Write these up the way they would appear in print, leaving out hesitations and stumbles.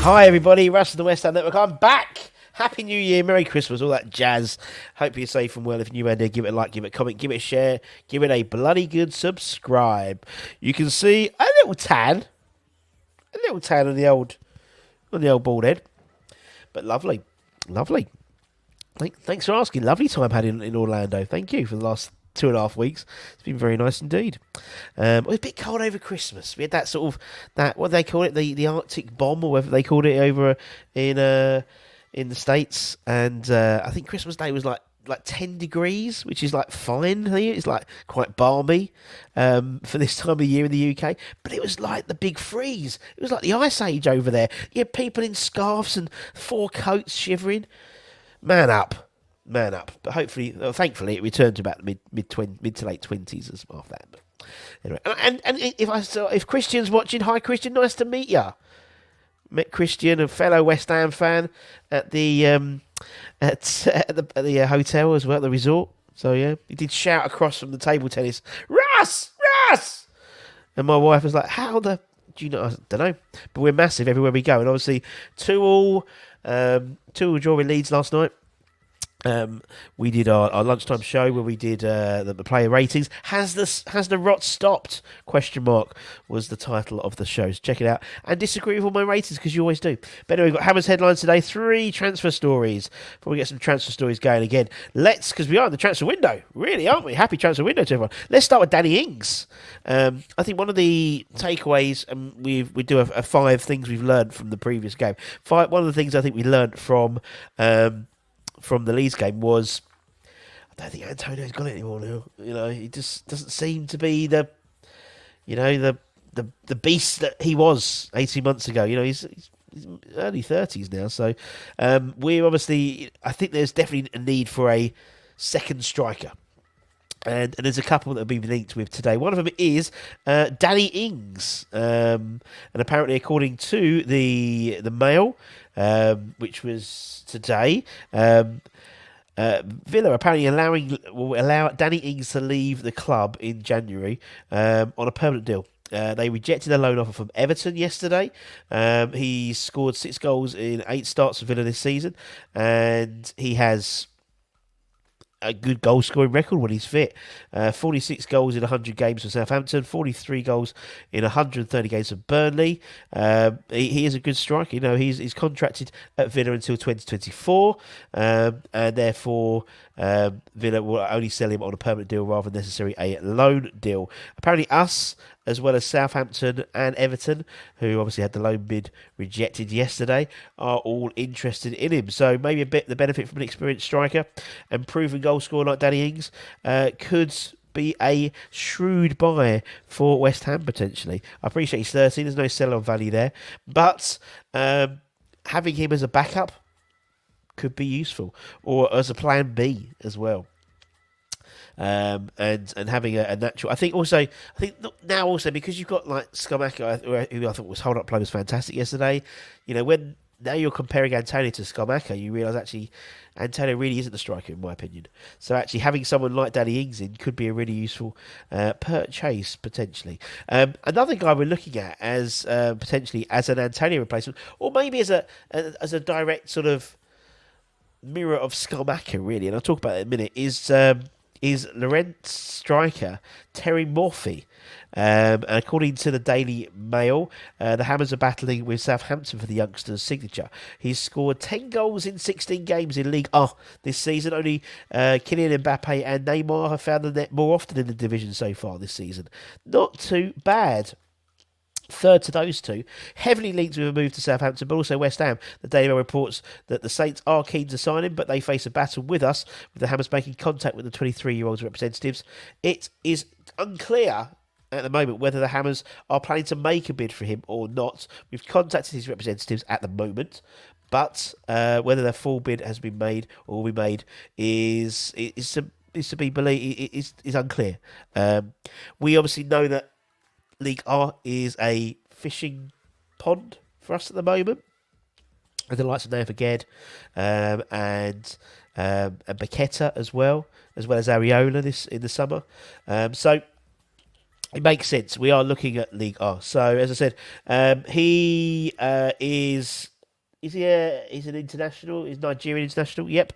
Hi everybody, Russ of the West Ham Network. I'm back. Happy New Year, Merry Christmas, all that jazz. Hope you're safe and well. If you're new around here, give it a like, give it a comment, give it a share, give it a bloody good subscribe. You can see a little tan on the old bald head, but lovely, lovely. Thanks for asking. Lovely time had in Orlando. Thank you for the last 2.5 weeks. It's been very nice indeed. It was a bit cold over Christmas. We had that sort of what do they call it, the Arctic bomb or whatever they called it over in the States, and I think Christmas Day was like 10 degrees, which is like fine here. It's like quite balmy for this time of year in the UK. But it was like the big freeze. It was like the ice age over there. You had people in scarves and 4 coats shivering. Man up. But thankfully, it returned to about the mid to late 20s as after that. But anyway, and if Christian's watching, hi Christian, nice to meet you. Met Christian, a fellow West Ham fan, at the hotel as well, at the resort. So yeah, he did shout across from the table tennis, Russ, and my wife was like, "How the do you know?" I don't know, but we're massive everywhere we go, and obviously 2-2 draw with Leeds last night. We did our lunchtime show where we did the player ratings. Has the rot stopped? Question mark was the title of the show. So check it out and disagree with all my ratings because you always do. But anyway, we've got Hammers headlines today. 3 transfer stories. Before we get some transfer stories going again, because we are in the transfer window, really, aren't we? Happy transfer window to everyone. Let's start with Danny Ings. I think one of the takeaways, and we do a 5 things we've learned from the previous game. One of the things I think we learned from the Leeds game was, I don't think Antonio's got it anymore now. You know, he just doesn't seem to be the beast that he was 18 months ago. You know, he's early 30s now, so we're obviously, I think there's definitely a need for a second striker. And there's a couple that have been linked with today. One of them is Danny Ings, and apparently, according to the Mail, which was today, Villa apparently will allow Danny Ings to leave the club in January on a permanent deal. They rejected a loan offer from Everton yesterday. He scored 6 goals in 8 starts for Villa this season, and he has a good goal scoring record when he's fit. 46 goals in 100 games for Southampton, 43 goals in 130 games for Burnley. He is a good striker. You know, he's contracted at Villa until 2024, and therefore Villa will only sell him on a permanent deal rather than necessarily a loan deal. Apparently, us, as well as Southampton and Everton, who obviously had the loan bid rejected yesterday, are all interested in him. So maybe the benefit from an experienced striker and proven goal scorer like Danny Ings could be a shrewd buy for West Ham potentially. I appreciate he's 30, there's no sell-on value there, but having him as a backup could be useful, or as a plan B as well. And having a natural, I think now because you've got like Skamaka, who I thought was hold-up play was fantastic yesterday. You know, now you're comparing Antonio to Skamaka, you realise actually Antonio really isn't the striker in my opinion. So actually having someone like Danny Ings in could be a really useful purchase potentially. Another guy we're looking at as potentially as an Antonio replacement, or maybe as a direct sort of mirror of Skamaka really, and I'll talk about it in a minute, is Lorentz striker Terry Morphy. According to the Daily Mail, the Hammers are battling with Southampton for the youngster's signature. He's scored 10 goals in 16 games in Ligue 1 this season. Only Kylian Mbappe and Neymar have found the net more often in the division so far this season. Not too bad. Third to those two, heavily linked with a move to Southampton, but also West Ham. The Daily Mail reports that the Saints are keen to sign him, but they face a battle with us, with the Hammers making contact with the 23-year-old's representatives. It is unclear at the moment whether the Hammers are planning to make a bid for him or not. We've contacted his representatives at the moment, but whether their full bid has been made or will be made is to be believed is unclear. We obviously know that Ligue 1 is a fishing pond for us at the moment. With the likes of Navaged and Baqueta as well as Areola in the summer. So it makes sense. We are looking at Ligue 1. So as I said, he is He's an international. He's Nigerian international. Yep.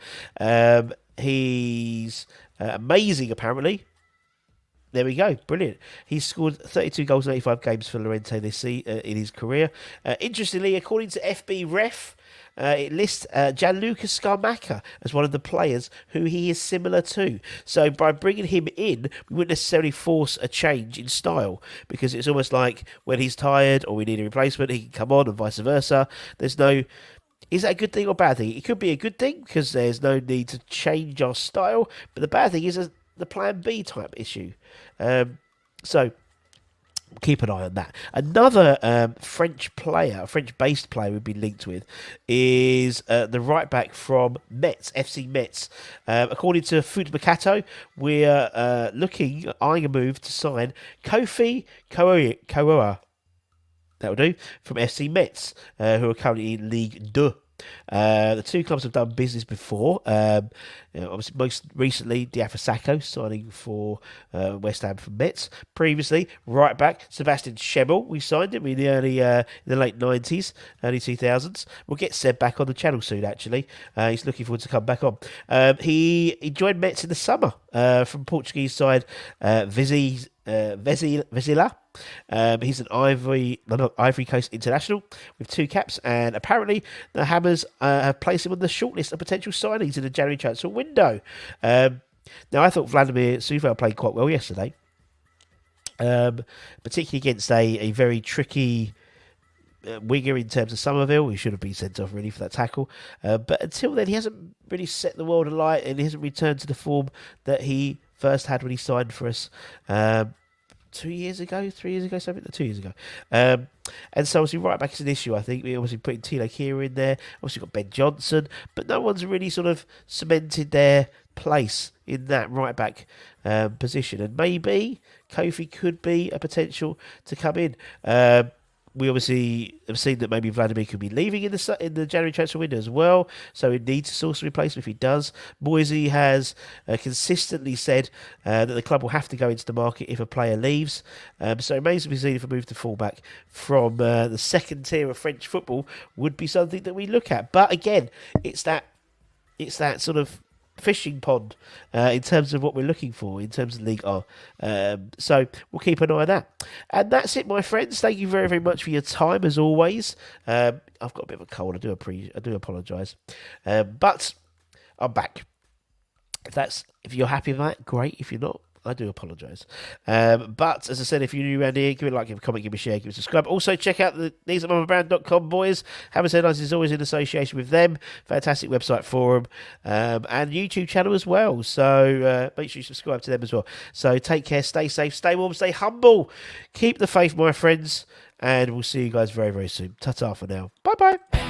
He's amazing. Apparently, there we go. Brilliant. He's scored 32 goals in 85 games for Lorente in his career. Interestingly, according to FB Ref, it lists Gianluca Scamacca as one of the players who he is similar to. So by bringing him in, we wouldn't necessarily force a change in style because it's almost like when he's tired or we need a replacement, he can come on and vice versa. There's no... Is that a good thing or a bad thing? It could be a good thing because there's no need to change our style. But the bad thing is the plan B type issue. So keep an eye on that. Another French player, a French-based player we've been linked with, is the right back from Metz, FC Metz. According to Foot Mercato, we're eyeing a move to sign Kofi Koroa. That'll do, from FC Metz, who are currently in Ligue 2. The two clubs have done business before. Obviously, most recently, Diafra signing for West Ham from Metz. Previously, right back Sebastian Schemmel. We signed him in the late 90s, early 2000s. We'll get Seb back on the channel soon. Actually, he's looking forward to come back on. He joined Metz in the summer from Portuguese side Vizela. He's an Ivory Coast international with 2 caps, and apparently the Hammers have placed him on the shortlist of potential signings in the January transfer window. Now, I thought Vladimir Suval played quite well yesterday, particularly against a very tricky winger in terms of Somerville. He should have been sent off really for that tackle, but until then he hasn't really set the world alight, and he hasn't returned to the form that he first had when he signed for us 3 years ago, something, 2 years ago. And so obviously right back is an issue, I think. We obviously putting Tilo Kira in there, obviously got Ben Johnson, but no one's really sort of cemented their place in that right back position. And maybe Kofi could be a potential to come in. We obviously have seen that maybe Vladimir could be leaving in the January transfer window as well, so we need to source a replacement if he does. Moisey has consistently said that the club will have to go into the market if a player leaves, so it remains to be seen if a move to fullback from the second tier of French football would be something that we look at. But again, it's that sort of fishing pond in terms of what we're looking for in terms of Ligue 1. So we'll keep an eye on that. And that's it, my friends. Thank you very, very much for your time as always. I've got a bit of a cold. I do apologise. But I'm back. If you're happy with that, great. If you're not, I do apologise. But as I said, if you're new around here, give it a like, give it a comment, give it a share, give it a subscribe. Also, check out the kneesatmamabrand.com, boys. Hammers Headlines is always in association with them. Fantastic website for them. And YouTube channel as well. So make sure you subscribe to them as well. So take care, stay safe, stay warm, stay humble. Keep the faith, my friends. And we'll see you guys very, very soon. Ta-ta for now. Bye-bye.